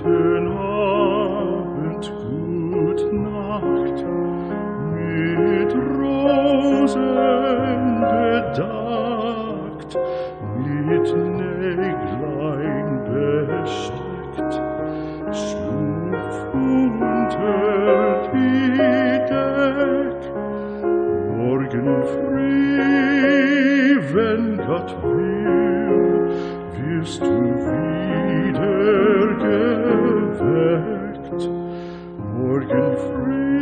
Guten Abend, gut Nacht, mit Rosen bedeckt, mit Näglein besteckt, schlupf unter die Deck. Morgen früh, wenn Gott will, wirst du wieder geweckt. Morgen früh,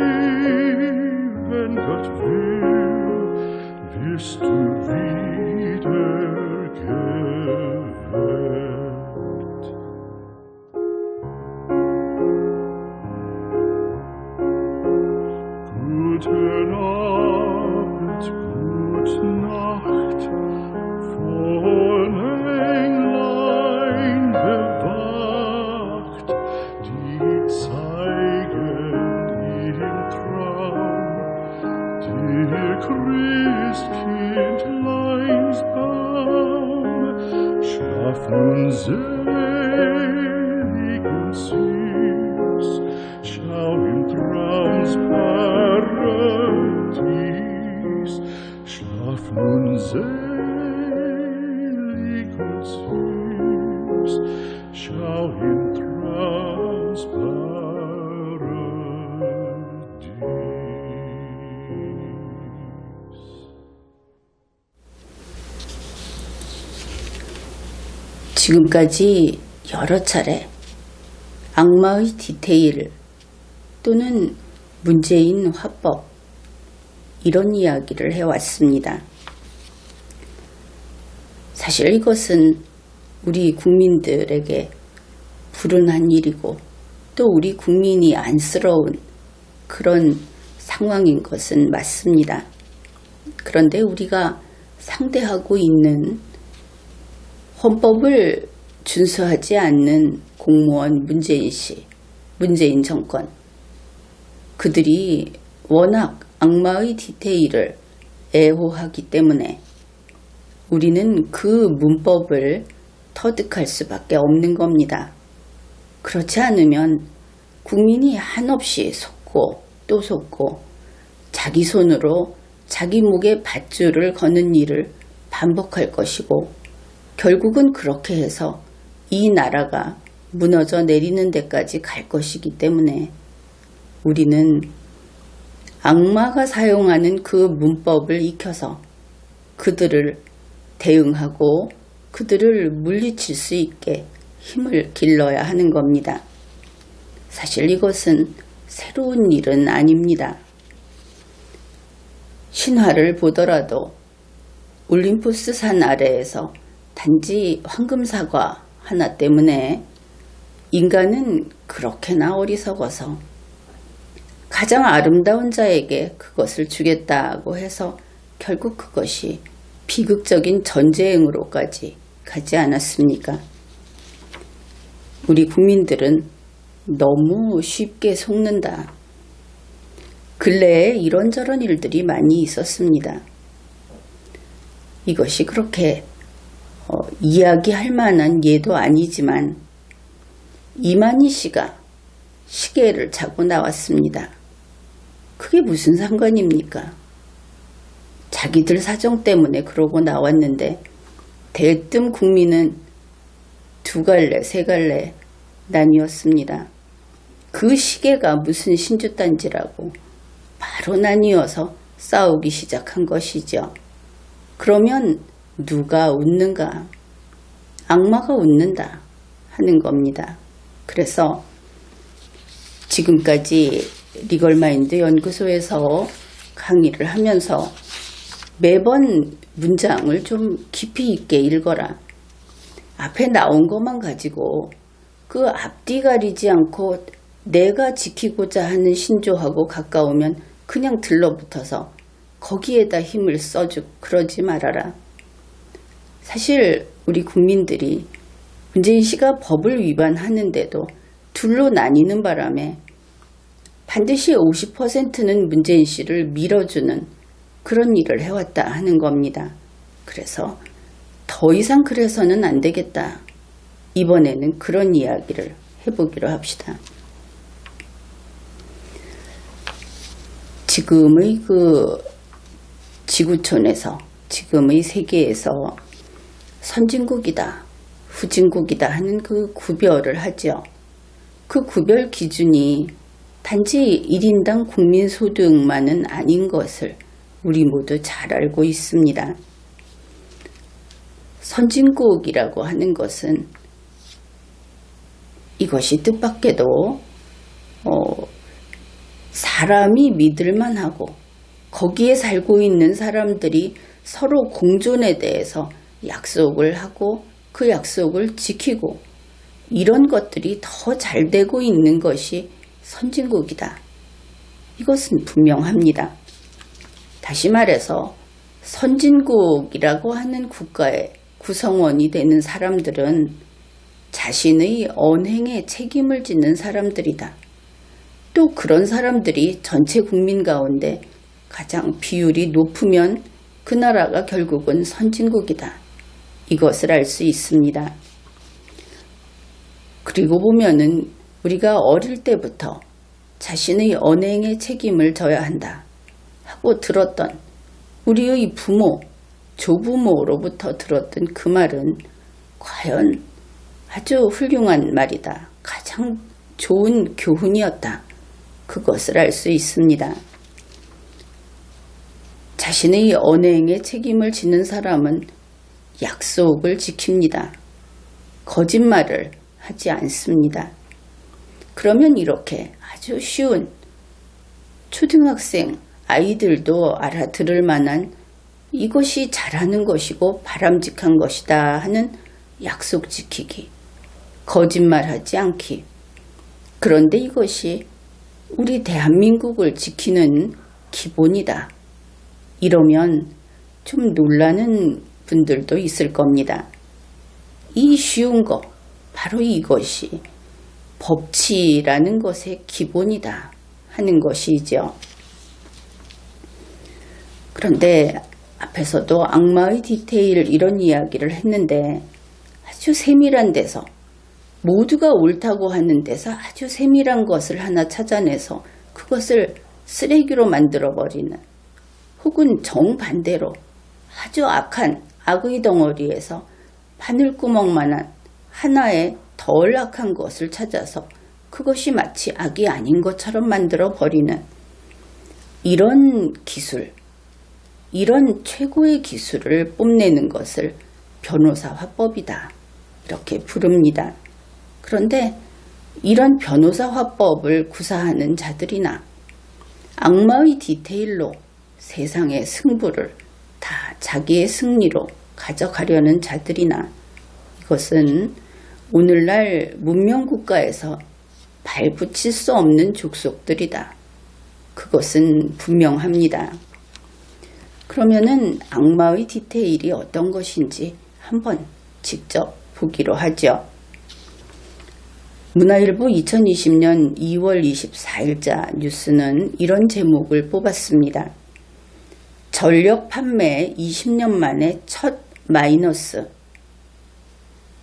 wenn Gott will, wirst du wieder geweckt. Guten Abend, gute Nacht, von Englein bewacht, die zeigen im Traum dir Christkindleins Baum. Schlaf nun selig und süß, schau im Traums Paradies. Schlaf nun selig und süß, schau im Traums Paradies. 지금까지 여러 차례 악마의 디테일 또는 문재인 화법 이런 이야기를 해왔습니다. 사실 이것은 우리 국민들에게 불운한 일이고 또 우리 국민이 안쓰러운 그런 상황인 것은 맞습니다. 그런데 우리가 상대하고 있는 헌법을 준수하지 않는 공무원 문재인 씨, 문재인 정권, 그들이 워낙 악마의 디테일을 애호하기 때문에 우리는 그 문법을 터득할 수밖에 없는 겁니다. 그렇지 않으면 국민이 한없이 속고 또 속고 자기 손으로 자기 목에 밧줄을 거는 일을 반복할 것이고 결국은 그렇게 해서 이 나라가 무너져 내리는 데까지 갈 것이기 때문에 우리는 악마가 사용하는 그 문법을 익혀서 그들을 대응하고 그들을 물리칠 수 있게 힘을 길러야 하는 겁니다. 사실 이것은 새로운 일은 아닙니다. 신화를 보더라도 올림푸스 산 아래에서 단지 황금사과 하나 때문에 인간은 그렇게나 어리석어서 가장 아름다운 자에게 그것을 주겠다고 해서 결국 그것이 비극적인 전쟁으로까지 가지 않았습니까? 우리 국민들은 너무 쉽게 속는다. 근래에 이런저런 일들이 많이 있었습니다. 이것이 그렇게 이야기할 만한 예도 아니지만 이만희 씨가 시계를 차고 나왔습니다. 그게 무슨 상관입니까? 자기들 사정 때문에 그러고 나왔는데 대뜸 국민은 두 갈래, 세 갈래 나뉘었습니다. 그 시계가 무슨 신주단지라고 바로 나뉘어서 싸우기 시작한 것이죠. 그러면 누가 웃는가? 악마가 웃는다 하는 겁니다. 그래서 지금까지 리걸마인드 연구소에서 강의를 하면서 매번 문장을 좀 깊이 있게 읽어라. 앞에 나온 것만 가지고 그 앞뒤 가리지 않고 내가 지키고자 하는 신조하고 가까우면 그냥 들러붙어서 거기에다 힘을 써주고 그러지 말아라. 사실 우리 국민들이 문재인 씨가 법을 위반하는데도 둘로 나뉘는 바람에 반드시 50%는 문재인 씨를 밀어주는 그런 일을 해왔다 하는 겁니다. 그래서 더 이상 그래서는 안 되겠다. 이번에는 그런 이야기를 해보기로 합시다. 지금의 지구촌에서, 지금의 세계에서 선진국이다, 후진국이다 하는 그 구별을 하죠. 그 구별 기준이 단지 1인당 국민소득만은 아닌 것을 우리 모두 잘 알고 있습니다. 선진국이라고 하는 것은 이것이 뜻밖에도 사람이 믿을만하고 거기에 살고 있는 사람들이 서로 공존에 대해서 약속을 하고 그 약속을 지키고 이런 것들이 더 잘 되고 있는 것이 선진국이다. 이것은 분명합니다. 다시 말해서 선진국이라고 하는 국가의 구성원이 되는 사람들은 자신의 언행에 책임을 지는 사람들이다. 또 그런 사람들이 전체 국민 가운데 가장 비율이 높으면 그 나라가 결국은 선진국이다. 이것을 알 수 있습니다. 그리고 보면은 우리가 어릴 때부터 자신의 언행에 책임을 져야 한다 하고 들었던 우리의 부모, 조부모로부터 들었던 그 말은 과연 아주 훌륭한 말이다. 가장 좋은 교훈이었다. 그것을 알 수 있습니다. 자신의 언행에 책임을 지는 사람은 약속을 지킵니다. 거짓말을 하지 않습니다. 그러면 이렇게 아주 쉬운 초등학생 아이들도 알아들을 만한 이것이 잘하는 것이고 바람직한 것이다 하는 약속 지키기, 거짓말하지 않기. 그런데 이것이 우리 대한민국을 지키는 기본이다. 이러면 좀 놀라는 분들도 있을 겁니다. 이 쉬운 거, 바로 이것이 법치라는 것의 기본이다 하는 것이죠. 그런데 앞에서도 악마의 디테일 이런 이야기를 했는데 아주 세밀한 데서 모두가 옳다고 하는 데서 아주 세밀한 것을 하나 찾아내서 그것을 쓰레기로 만들어버리는, 혹은 정반대로 아주 악한 악의 덩어리에서 바늘구멍만한 하나의 덜 악한 것을 찾아서 그것이 마치 악이 아닌 것처럼 만들어버리는 이런 기술, 이런 최고의 기술을 뽐내는 것을 변호사 화법이다. 이렇게 부릅니다. 그런데 이런 변호사 화법을 구사하는 자들이나 악마의 디테일로 세상의 승부를 다 자기의 승리로 가져가려는 자들이나 이것은 오늘날 문명국가에서 발붙일 수 없는 족속들이다. 그것은 분명합니다. 그러면은 악마의 디테일이 어떤 것인지 한번 직접 보기로 하죠. 문화일보 2020년 2월 24일자 뉴스는 이런 제목을 뽑았습니다. 전력 판매 20년 만에 첫 마이너스.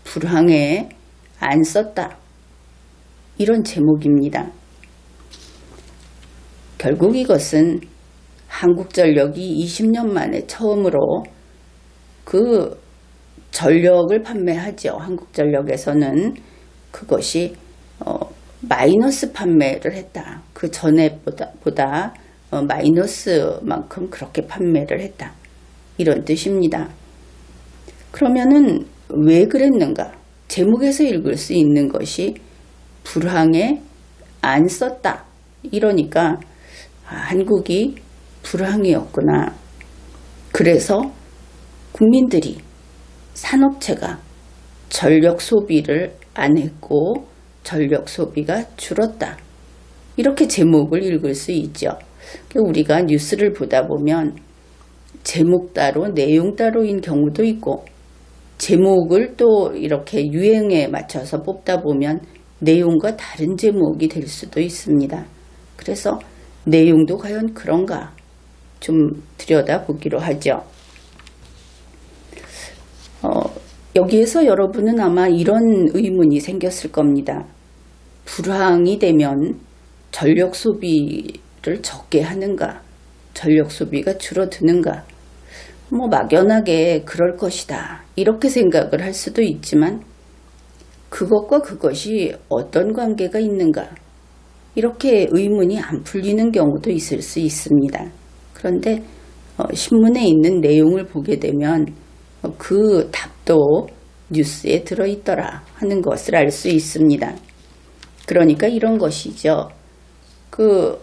불황에 안 썼다. 이런 제목입니다. 결국 이것은 한국전력이 20년 만에 처음으로 그 전력을 판매하죠. 한국전력에서는 그것이 마이너스 판매를 했다. 그 전에 보다 마이너스만큼 그렇게 판매를 했다. 이런 뜻입니다. 그러면은 왜 그랬는가? 제목에서 읽을 수 있는 것이 불황에 안 썼다. 이러니까 한국이 불황이었구나. 그래서 국민들이, 산업체가 전력 소비를 안 했고 전력 소비가 줄었다. 이렇게 제목을 읽을 수 있죠. 우리가 뉴스를 보다 보면 제목 따로 내용 따로인 경우도 있고, 제목을 또 이렇게 유행에 맞춰서 뽑다 보면 내용과 다른 제목이 될 수도 있습니다. 그래서 내용도 과연 그런가 좀 들여다보기로 하죠. 여기에서 여러분은 아마 이런 의문이 생겼을 겁니다. 불황이 되면 전력 소비를 적게 하는가, 전력 소비가 줄어드는가, 막연하게 그럴 것이다 이렇게 생각을 할 수도 있지만 그것과 그것이 어떤 관계가 있는가 이렇게 의문이 안 풀리는 경우도 있을 수 있습니다. 그런데 신문에 있는 내용을 보게 되면 그 답도 뉴스에 들어있더라 하는 것을 알 수 있습니다. 그러니까 이런 것이죠. 그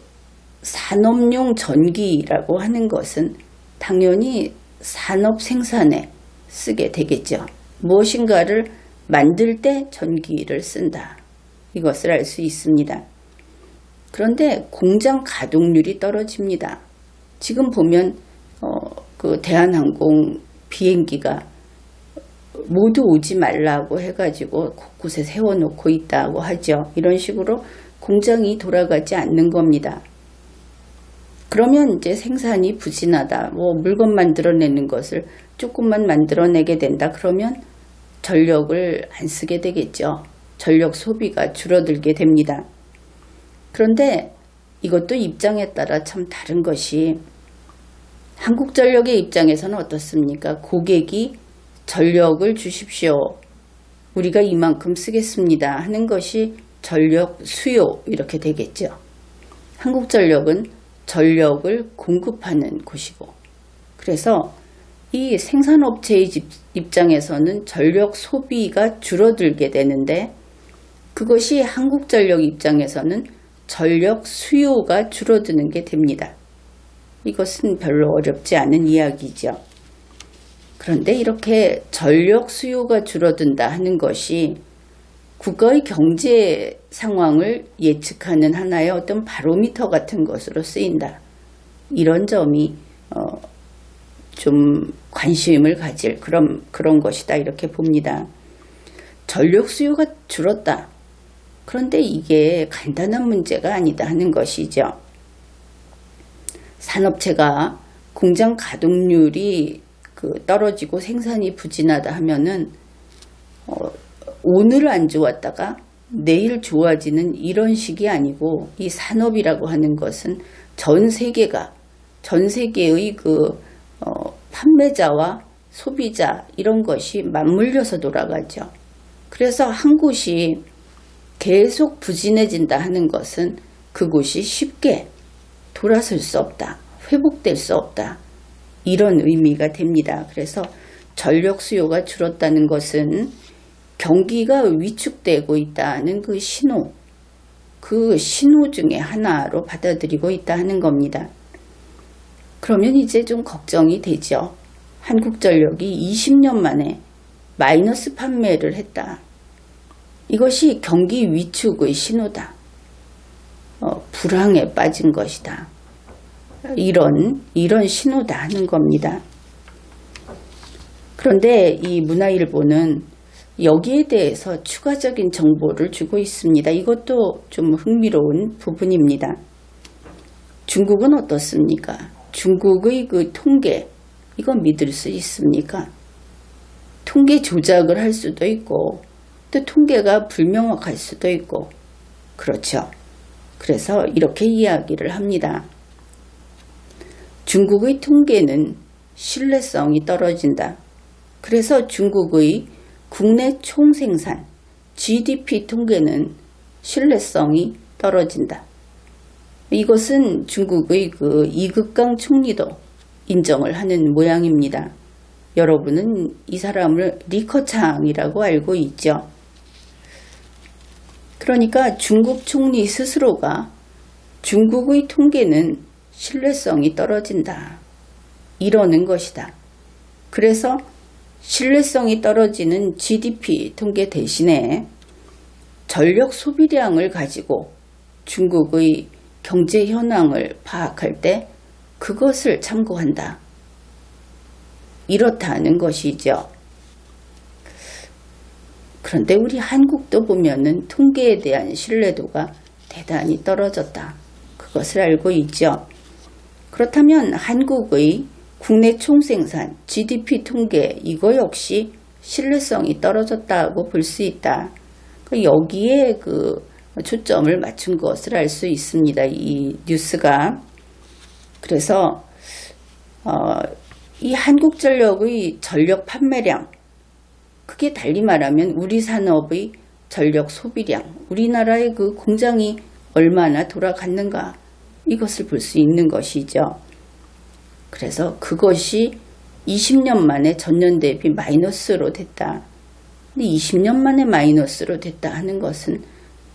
산업용 전기라고 하는 것은 당연히 산업 생산에 쓰게 되겠죠. 무엇인가를 만들 때 전기를 쓴다. 이것을 알 수 있습니다. 그런데 공장 가동률이 떨어집니다. 지금 보면 그 대한항공 비행기가 모두 오지 말라고 해가지고 곳곳에 세워놓고 있다고 하죠. 이런 식으로 공장이 돌아가지 않는 겁니다. 그러면 이제 생산이 부진하다. 물건 만들어내는 것을 조금만 만들어내게 된다. 그러면 전력을 안 쓰게 되겠죠. 전력 소비가 줄어들게 됩니다. 그런데 이것도 입장에 따라 참 다른 것이 한국전력의 입장에서는 어떻습니까? 고객이 전력을 주십시오. 우리가 이만큼 쓰겠습니다 하는 것이 전력 수요 이렇게 되겠죠. 한국전력은 전력을 공급하는 곳이고 그래서 이 생산업체의 입장에서는 전력 소비가 줄어들게 되는데 그것이 한국전력 입장에서는 전력 수요가 줄어드는 게 됩니다. 이것은 별로 어렵지 않은 이야기죠. 그런데 이렇게 전력 수요가 줄어든다 하는 것이 국가의 경제 상황을 예측하는 하나의 어떤 바로미터 같은 것으로 쓰인다. 이런 점이 좀 관심을 가질 그런 것이다 이렇게 봅니다. 전력 수요가 줄었다. 그런데 이게 간단한 문제가 아니다 하는 것이죠. 산업체가 공장 가동률이 떨어지고 생산이 부진하다 하면은 오늘 안 좋았다가 내일 좋아지는 이런 식이 아니고 이 산업이라고 하는 것은 전 세계의 판매자와 소비자 이런 것이 맞물려서 돌아가죠. 그래서 한 곳이 계속 부진해진다 하는 것은 그곳이 쉽게 돌아설 수 없다. 회복될 수 없다. 이런 의미가 됩니다. 그래서 전력 수요가 줄었다는 것은 경기가 위축되고 있다는 그 신호 중에 하나로 받아들이고 있다 하는 겁니다. 그러면 이제 좀 걱정이 되죠. 한국전력이 20년 만에 마이너스 판매를 했다. 이것이 경기 위축의 신호다. 불황에 빠진 것이다. 이런 신호다 하는 겁니다. 그런데 이 문화일보는 여기에 대해서 추가적인 정보를 주고 있습니다. 이것도 좀 흥미로운 부분입니다. 중국은 어떻습니까? 중국의 그 통계, 이건 믿을 수 있습니까? 통계 조작을 할 수도 있고 또 통계가 불명확할 수도 있고 그렇죠. 그래서 이렇게 이야기를 합니다. 중국의 통계는 신뢰성이 떨어진다. 그래서 중국의 국내 총생산 GDP 통계는 신뢰성이 떨어진다. 이것은 중국의 그 이극강 총리도 인정을 하는 모양입니다. 여러분은 이 사람을 리커창이라고 알고 있죠. 그러니까 중국 총리 스스로가 중국의 통계는 신뢰성이 떨어진다. 이러는 것이다. 그래서 신뢰성이 떨어지는 GDP 통계 대신에 전력 소비량을 가지고 중국의 경제 현황을 파악할 때 그것을 참고한다. 이렇다는 것이죠. 그런데 우리 한국도 보면은 통계에 대한 신뢰도가 대단히 떨어졌다. 그것을 알고 있죠. 그렇다면 한국의 국내 총생산 GDP 통계 이거 역시 신뢰성이 떨어졌다고 볼 수 있다. 여기에 초점을 맞춘 것을 알 수 있습니다. 이 뉴스가. 그래서 이 한국전력의 전력 판매량, 그게 달리 말하면 우리 산업의 전력 소비량, 우리나라의 그 공장이 얼마나 돌아갔는가, 이것을 볼 수 있는 것이죠. 그래서 그것이 20년 만에 전년 대비 마이너스로 됐다. 근데 20년 만에 마이너스로 됐다 하는 것은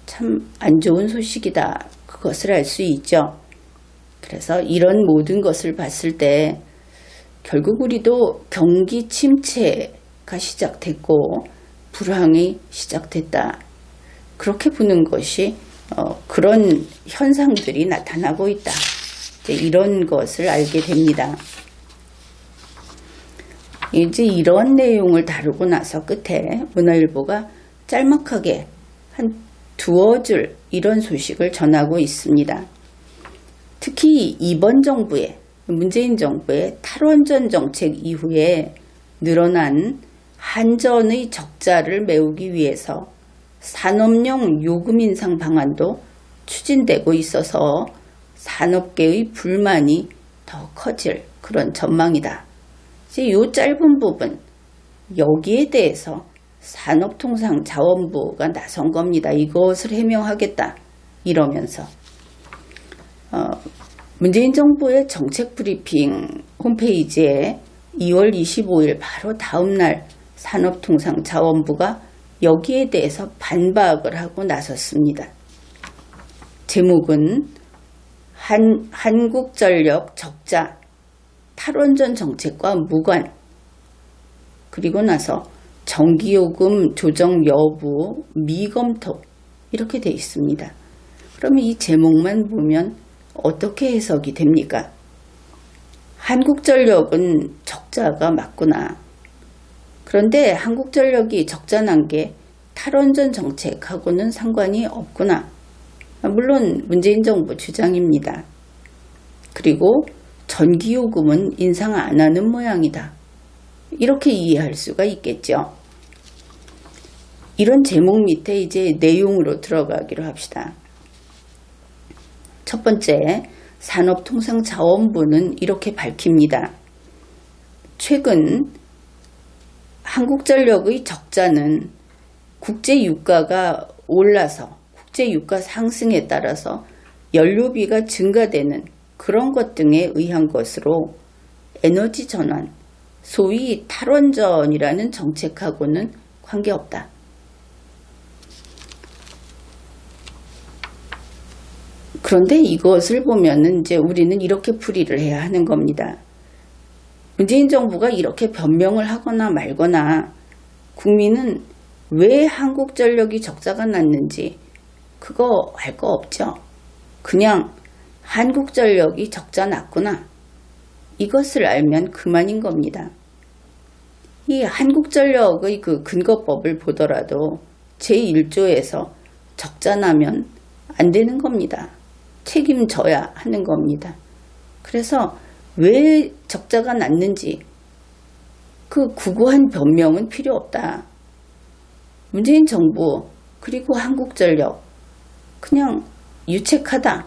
참 안 좋은 소식이다. 그것을 알 수 있죠. 그래서 이런 모든 것을 봤을 때 결국 우리도 경기 침체가 시작됐고 불황이 시작됐다. 그렇게 보는 것이 그런 현상들이 나타나고 있다. 이런 것을 알게 됩니다. 이제 이런 내용을 다루고 나서 끝에 문화일보가 짤막하게 한 두어 줄 이런 소식을 전하고 있습니다. 특히 이번 정부의, 문재인 정부의 탈원전 정책 이후에 늘어난 한전의 적자를 메우기 위해서 산업용 요금 인상 방안도 추진되고 있어서 산업계의 불만이 더 커질 그런 전망이다. 이제 이 짧은 부분, 여기에 대해서 산업통상자원부가 나선 겁니다. 이것을 해명하겠다 이러면서 문재인 정부의 정책 브리핑 홈페이지에 2월 25일 바로 다음날 산업통상자원부가 여기에 대해서 반박을 하고 나섰습니다. 제목은 한국전력 적자, 탈원전 정책과 무관, 그리고 나서 전기요금 조정 여부 미검토, 이렇게 되어 있습니다. 그러면 이 제목만 보면 어떻게 해석이 됩니까? 한국전력은 적자가 맞구나. 그런데 한국전력이 적자 난 게 탈원전 정책하고는 상관이 없구나. 물론 문재인 정부 주장입니다. 그리고 전기요금은 인상 안 하는 모양이다. 이렇게 이해할 수가 있겠죠. 이런 제목 밑에 이제 내용으로 들어가기로 합시다. 첫 번째, 산업통상자원부는 이렇게 밝힙니다. 최근 한국전력의 적자는 국제유가가 올라서 국제유가 상승에 따라서 연료비가 증가되는 그런 것 등에 의한 것으로 에너지 전환, 소위 탈원전이라는 정책하고는 관계없다. 그런데 이것을 보면은 이제 우리는 이렇게 풀이를 해야 하는 겁니다. 문재인 정부가 이렇게 변명을 하거나 말거나 국민은 왜 한국전력이 적자가 났는지 그거 알 거 없죠. 그냥 한국전력이 적자 났구나. 이것을 알면 그만인 겁니다. 이 한국전력의 그 근거법을 보더라도 제1조에서 적자 나면 안 되는 겁니다. 책임져야 하는 겁니다. 그래서 왜 적자가 났는지 그 구구한 변명은 필요 없다. 문재인 정부 그리고 한국전력 그냥 유책하다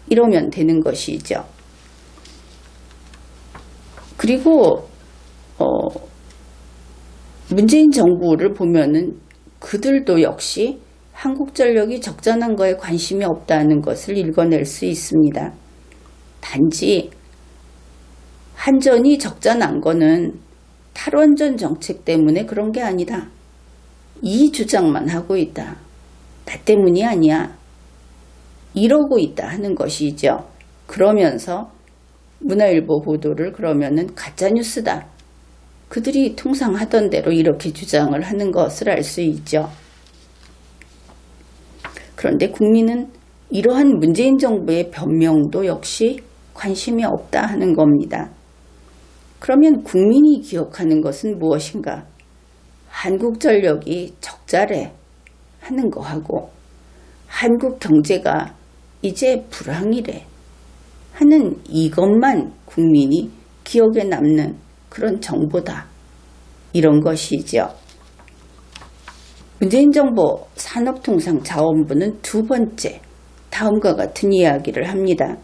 이러면 되는 것이죠. 그리고 문재인 정부를 보면은 그들도 역시 한국전력이 적자난 거에 관심이 없다는 것을 읽어낼 수 있습니다. 단지 한전이 적자난 거는 탈원전 정책 때문에 그런 게 아니다. 이 주장만 하고 있다. 나 때문이 아니야. 이러고 있다 하는 것이죠. 그러면서 문화일보 보도를 그러면은 가짜뉴스다. 그들이 통상 하던 대로 이렇게 주장을 하는 것을 알 수 있죠. 그런데 국민은 이러한 문재인 정부의 변명도 역시 관심이 없다 하는 겁니다. 그러면 국민이 기억하는 것은 무엇인가? 한국전력이 적자래 하는 거하고 한국 경제가 이제 불황이래 하는 이것만 국민이 기억에 남는 그런 정보다. 이런 것이죠. 문재인 정부 산업통상자원부는 두 번째, 다음과 같은 이야기를 합니다.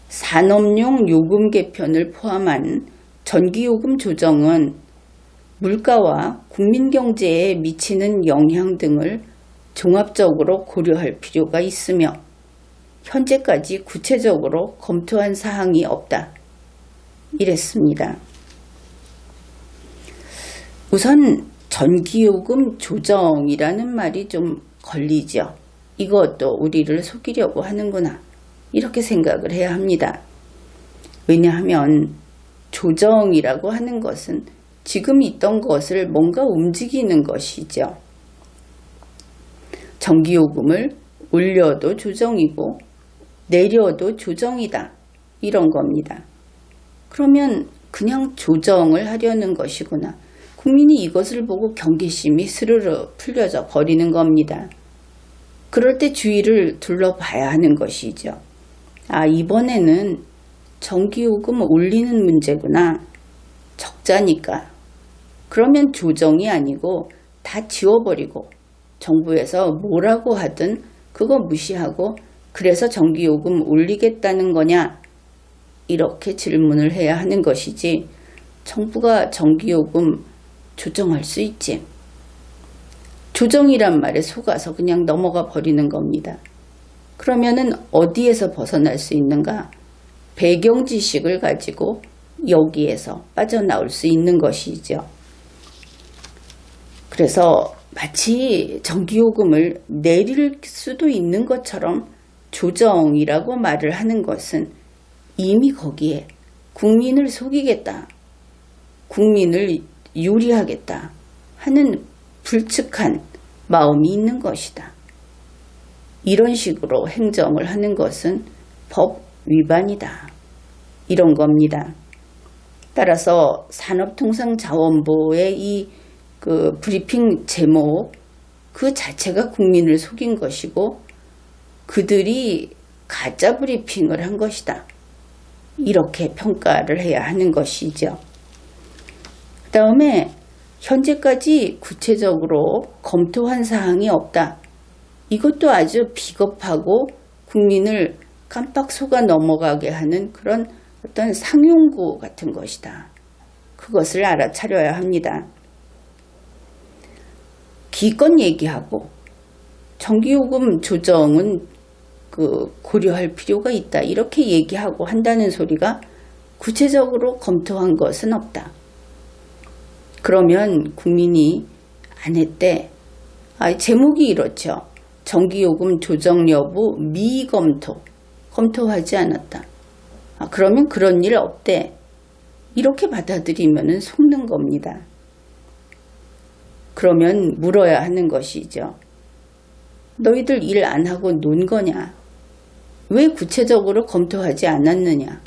산업용 요금 개편을 포함한 전기요금 조정은 물가와 국민경제에 미치는 영향 등을 종합적으로 고려할 필요가 있으며 현재까지 구체적으로 검토한 사항이 없다. 이랬습니다. 우선 전기요금 조정이라는 말이 좀 걸리죠. 이것도 우리를 속이려고 하는구나. 이렇게 생각을 해야 합니다. 왜냐하면 조정이라고 하는 것은 지금 있던 것을 뭔가 움직이는 것이죠. 전기요금을 올려도 조정이고 내려도 조정이다. 이런 겁니다. 그러면 그냥 조정을 하려는 것이구나. 국민이 이것을 보고 경계심이 스르르 풀려져 버리는 겁니다. 그럴 때 주의를 둘러봐야 하는 것이죠. 아, 이번에는 전기요금 올리는 문제구나. 적자니까. 그러면 조정이 아니고 다 지워버리고 정부에서 뭐라고 하든 그거 무시하고 그래서 전기요금 올리겠다는 거냐? 이렇게 질문을 해야 하는 것이지 정부가 전기요금 조정할 수 있지. 조정이란 말에 속아서 그냥 넘어가 버리는 겁니다. 그러면은 어디에서 벗어날 수 있는가? 배경 지식을 가지고 여기에서 빠져나올 수 있는 것이죠. 그래서 마치 전기요금을 내릴 수도 있는 것처럼 조정이라고 말을 하는 것은 이미 거기에 국민을 속이겠다, 국민을 유리하겠다 하는 불측한 마음이 있는 것이다. 이런 식으로 행정을 하는 것은 법 위반이다. 이런 겁니다. 따라서 산업통상자원부의 이 브리핑 제목 그 자체가 국민을 속인 것이고 그들이 가짜 브리핑을 한 것이다. 이렇게 평가를 해야 하는 것이죠. 그 다음에 현재까지 구체적으로 검토한 사항이 없다. 이것도 아주 비겁하고 국민을 깜빡 속아 넘어가게 하는 그런 어떤 상용구 같은 것이다. 그것을 알아차려야 합니다. 기껏 얘기하고 전기요금 조정은 고려할 필요가 있다. 이렇게 얘기하고 한다는 소리가 구체적으로 검토한 것은 없다. 그러면 국민이 안 했대. 제목이 이렇죠. 전기요금 조정 여부 미검토. 검토하지 않았다. 그러면 그런 일 없대. 이렇게 받아들이면 속는 겁니다. 그러면 물어야 하는 것이죠. 너희들 일 안 하고 논 거냐? 왜 구체적으로 검토하지 않았느냐?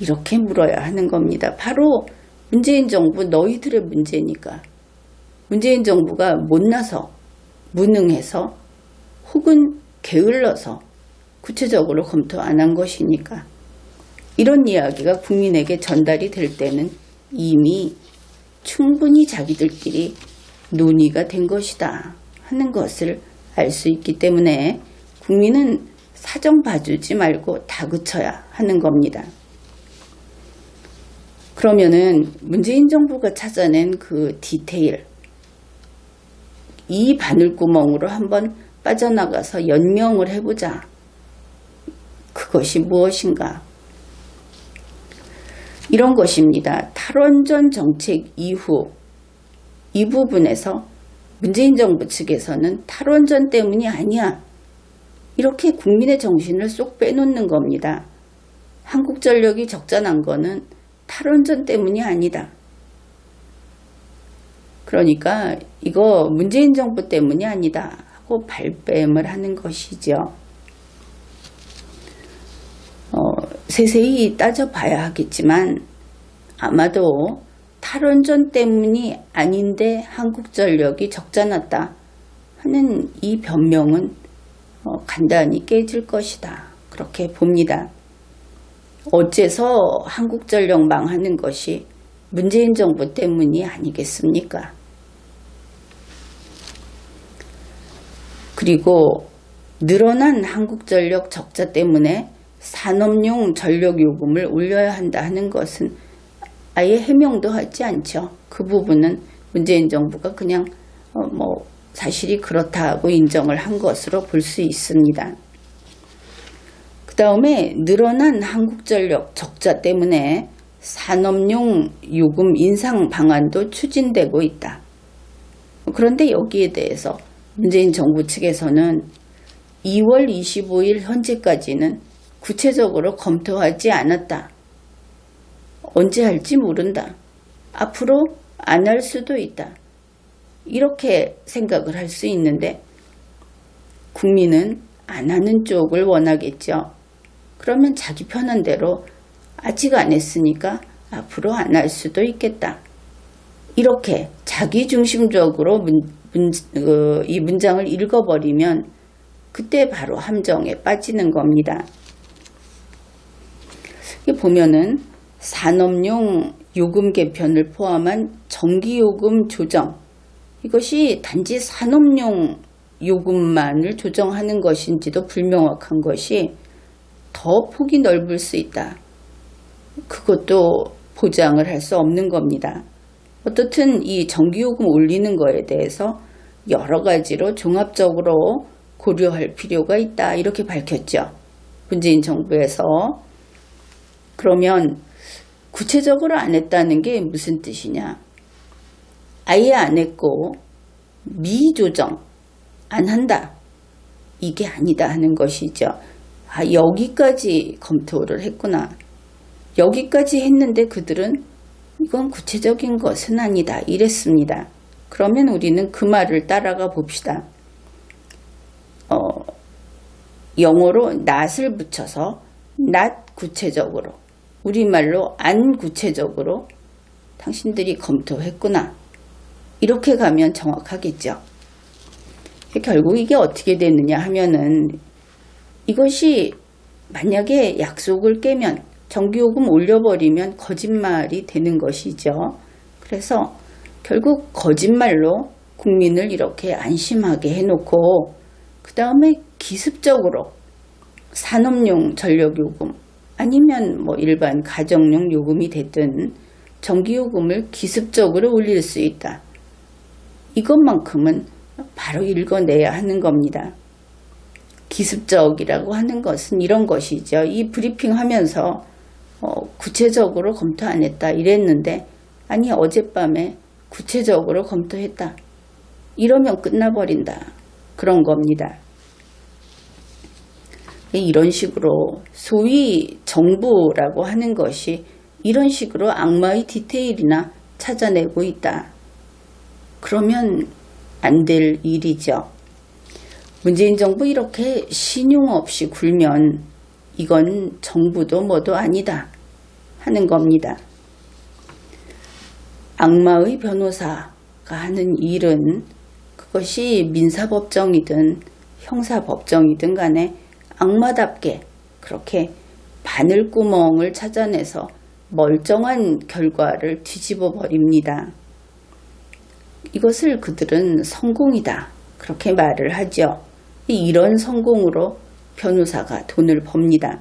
이렇게 물어야 하는 겁니다. 바로 문재인 정부 너희들의 문제니까. 문재인 정부가 못나서, 무능해서, 혹은 게을러서 구체적으로 검토 안 한 것이니까. 이런 이야기가 국민에게 전달이 될 때는 이미 충분히 자기들끼리 논의가 된 것이다 하는 것을 알 수 있기 때문에 국민은 사정 봐주지 말고 다그쳐야 하는 겁니다. 그러면은 문재인 정부가 찾아낸 그 디테일, 이 바늘구멍으로 한번 빠져나가서 연명을 해보자. 그것이 무엇인가? 이런 것입니다. 탈원전 정책 이후 이 부분에서 문재인 정부 측에서는 탈원전 때문이 아니야. 이렇게 국민의 정신을 쏙 빼놓는 겁니다. 한국전력이 적자난 거는 탈원전 때문이 아니다. 그러니까 이거 문재인 정부 때문이 아니다 하고 발뺌을 하는 것이죠. 세세히 따져봐야 하겠지만 아마도 탈원전 때문이 아닌데 한국전력이 적자났다 하는 이 변명은 간단히 깨질 것이다. 그렇게 봅니다. 어째서 한국전력 망하는 것이 문재인 정부 때문이 아니겠습니까? 그리고 늘어난 한국전력 적자 때문에 산업용 전력 요금을 올려야 한다 하는 것은 아예 해명도 하지 않죠. 그 부분은 문재인 정부가 그냥 사실이 그렇다고 인정을 한 것으로 볼 수 있습니다. 그 다음에 늘어난 한국전력 적자 때문에 산업용 요금 인상 방안도 추진되고 있다. 그런데 여기에 대해서 문재인 정부 측에서는 2월 25일 현재까지는 구체적으로 검토하지 않았다. 언제 할지 모른다. 앞으로 안 할 수도 있다. 이렇게 생각을 할 수 있는데 국민은 안 하는 쪽을 원하겠죠. 그러면 자기 편한 대로 아직 안 했으니까 앞으로 안 할 수도 있겠다. 이렇게 자기중심적으로 이 문장을 읽어버리면 그때 바로 함정에 빠지는 겁니다. 보면은 산업용 요금 개편을 포함한 전기요금 조정, 이것이 단지 산업용 요금만을 조정하는 것인지도 불명확한 것이 더 폭이 넓을 수 있다. 그것도 보장을 할 수 없는 겁니다. 어떻든 이 전기요금 올리는 거에 대해서 여러 가지로 종합적으로 고려할 필요가 있다. 이렇게 밝혔죠. 문재인 정부에서. 그러면 구체적으로 안 했다는 게 무슨 뜻이냐? 아예 안 했고 미조정 안 한다. 이게 아니다 하는 것이죠. 여기까지 검토를 했구나. 여기까지 했는데 그들은 이건 구체적인 것은 아니다. 이랬습니다. 그러면 우리는 그 말을 따라가 봅시다. 영어로 not을 붙여서 not 구체적으로, 우리말로 안 구체적으로 당신들이 검토했구나. 이렇게 가면 정확하겠죠. 결국 이게 어떻게 되느냐 하면은 이것이 만약에 약속을 깨면 전기요금 올려버리면 거짓말이 되는 것이죠. 그래서 결국 거짓말로 국민을 이렇게 안심하게 해놓고 그 다음에 기습적으로 산업용 전력요금 아니면 일반 가정용 요금이 됐든 전기요금을 기습적으로 올릴 수 있다. 이것만큼은 바로 읽어내야 하는 겁니다. 기습적이라고 하는 것은 이런 것이죠. 이 브리핑 하면서 구체적으로 검토 안 했다 이랬는데 아니 어젯밤에 구체적으로 검토했다. 이러면 끝나버린다. 그런 겁니다. 이런 식으로 소위 정부라고 하는 것이 이런 식으로 악마의 디테일이나 찾아내고 있다. 그러면 안 될 일이죠. 문재인 정부 이렇게 신용 없이 굴면 이건 정부도 뭐도 아니다 하는 겁니다. 악마의 변호사가 하는 일은 그것이 민사법정이든 형사법정이든 간에 악마답게 그렇게 바늘구멍을 찾아내서 멀쩡한 결과를 뒤집어 버립니다. 이것을 그들은 성공이다. 그렇게 말을 하죠. 이런 성공으로 변호사가 돈을 법니다.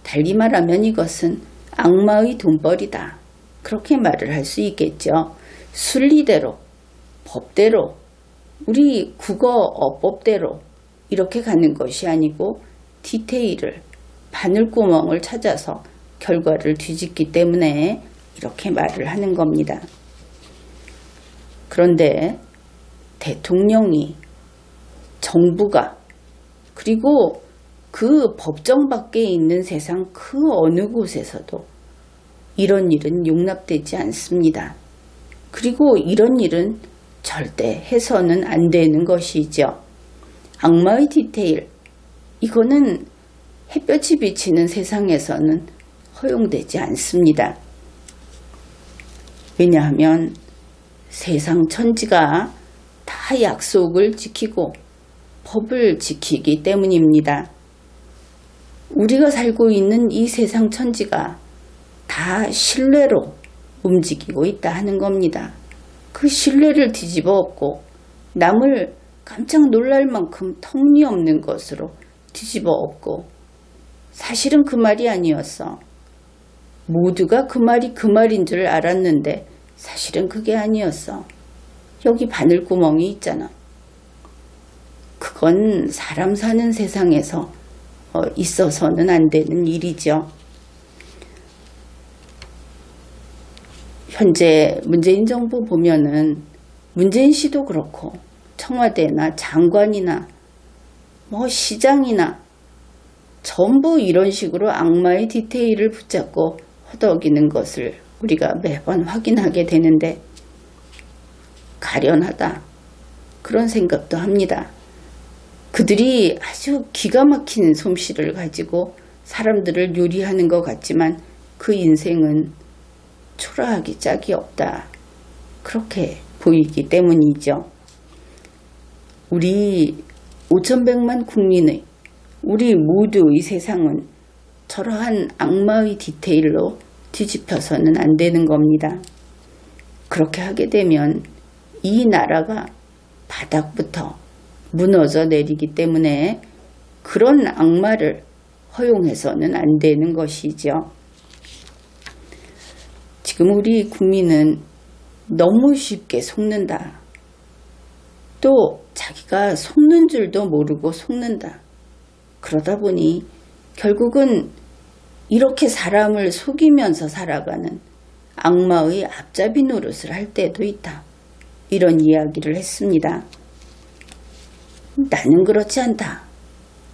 달리 말하면 이것은 악마의 돈벌이다. 그렇게 말을 할 수 있겠죠. 순리대로, 법대로, 우리 국어어법대로 이렇게 가는 것이 아니고 디테일을, 바늘구멍을 찾아서 결과를 뒤집기 때문에 이렇게 말을 하는 겁니다. 그런데 대통령이, 정부가, 그리고 그 법정 밖에 있는 세상 그 어느 곳에서도 이런 일은 용납되지 않습니다. 그리고 이런 일은 절대 해서는 안 되는 것이죠. 악마의 디테일, 이거는 햇볕이 비치는 세상에서는 허용되지 않습니다. 왜냐하면 세상 천지가 다 약속을 지키고 법을 지키기 때문입니다. 우리가 살고 있는 이 세상 천지가 다 신뢰로 움직이고 있다 하는 겁니다. 그 신뢰를 뒤집어 엎고 남을 깜짝 놀랄 만큼 터무니없는 것으로 뒤집어 엎고 사실은 그 말이 아니었어. 모두가 그 말이 그 말인 줄 알았는데 사실은 그게 아니었어. 여기 바늘구멍이 있잖아. 그건 사람 사는 세상에서 있어서는 안 되는 일이죠. 현재 문재인 정부 보면은 문재인 씨도 그렇고 청와대나 장관이나 시장이나 전부 이런 식으로 악마의 디테일을 붙잡고 허덕이는 것을 우리가 매번 확인하게 되는데 가련하다 그런 생각도 합니다. 그들이 아주 기가 막힌 솜씨를 가지고 사람들을 요리하는 것 같지만 그 인생은 초라하기 짝이 없다. 그렇게 보이기 때문이죠. 우리 5,100만 국민의 우리 모두의 세상은 저러한 악마의 디테일로 뒤집혀서는 안 되는 겁니다. 그렇게 하게 되면 이 나라가 바닥부터 무너져 내리기 때문에 그런 악마를 허용해서는 안 되는 것이죠. 지금 우리 국민은 너무 쉽게 속는다. 또 자기가 속는 줄도 모르고 속는다. 그러다 보니 결국은 이렇게 사람을 속이면서 살아가는 악마의 앞잡이 노릇을 할 때도 있다. 이런 이야기를 했습니다. 나는 그렇지 않다.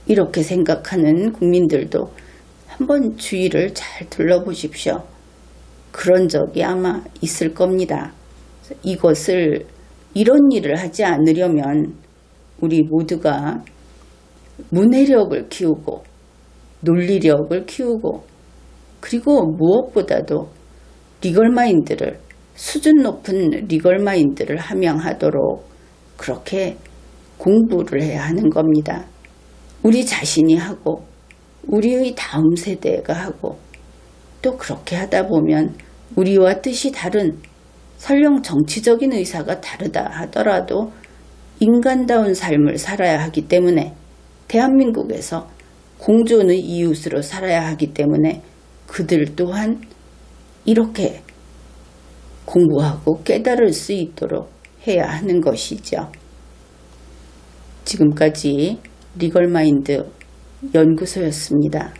이렇게 생각하는 국민들도 한번 주위를 잘 둘러보십시오. 그런 적이 아마 있을 겁니다. 이런 일을 하지 않으려면 우리 모두가 문해력을 키우고 논리력을 키우고 그리고 무엇보다도 리걸마인드를 수준 높은 리걸마인드를 함양하도록 그렇게 공부를 해야 하는 겁니다. 우리 자신이 하고 우리의 다음 세대가 하고 또 그렇게 하다 보면 우리와 뜻이 다른 설령 정치적인 의사가 다르다 하더라도 인간다운 삶을 살아야 하기 때문에 대한민국에서 공존의 이웃으로 살아야 하기 때문에 그들 또한 이렇게 공부하고 깨달을 수 있도록 해야 하는 것이죠. 지금까지 리걸마인드 연구소였습니다.